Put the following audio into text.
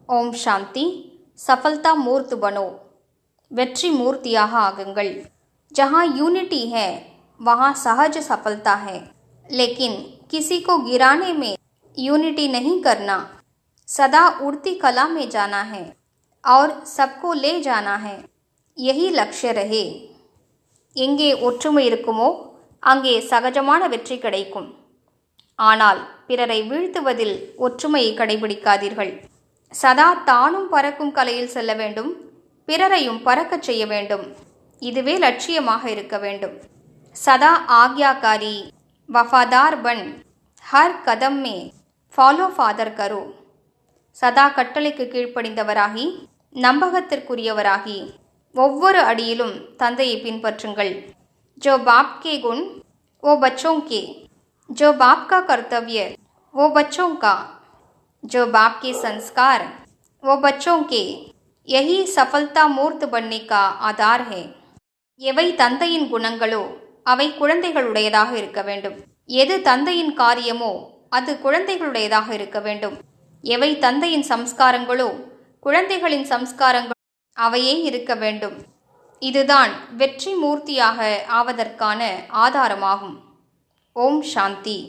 ओम शांति। सफलता मूर्त बनो, वेट्री मूर्तियाह आगुंगल। जहाँ यूनिटी है वहाँ सहज सफलता है, लेकिन किसी को गिराने में यूनिटी नहीं करना। सदा उड़ती कला में जाना है और सबको ले जाना है, यही लक्ष्य रहे। எங்கே ஒற்றுமை இருக்குமோ அங்கே சகஜமான வெற்றி கிடைக்கும். ஆனால் பிறரை வீழ்த்துவதில் ஒற்றுமையை கடைபிடிக்காதீர்கள். சதா தானும் பறக்கும் கலையில் செல்ல வேண்டும், பிறரையும் பறக்கச் செய்ய வேண்டும். இதுவே லட்சியமாக இருக்க வேண்டும். சதா ஆக்யாகாரி வஃபாதார் பன், ஹர் கதம் மே ஃபாலோ ஃபாதர் கரோ. சதா கட்டளைக்கு கீழ்ப்படிந்தவராகி நம்பகத்திற்குரியவராகி ஒவ்வொரு அடியிலும் தந்தையை பின்பற்றுங்கள். जो बाप के गुण वो बच्चों के, जो बाप का कर्तव्य वो बच्चों का, जो बाप के संस्कार वो बच्चों के, यही सफलता मूर्त बनने का आधार है. எவை தந்தையின் குணங்களோ அவை குழந்தைகளுடையதாக இருக்க வேண்டும். எது தந்தையின் காரியமோ அது குழந்தைகளுடையதாக இருக்க வேண்டும். எவை தந்தையின் சம்ஸ்காரங்களோ குழந்தைகளின் சம்ஸ்காரங்கள் அவையே இருக்க வேண்டும். இதுதான் வெற்றி மூர்த்தியாக ஆவதற்கான ஆதாரமாகும். ஓம் சாந்தி.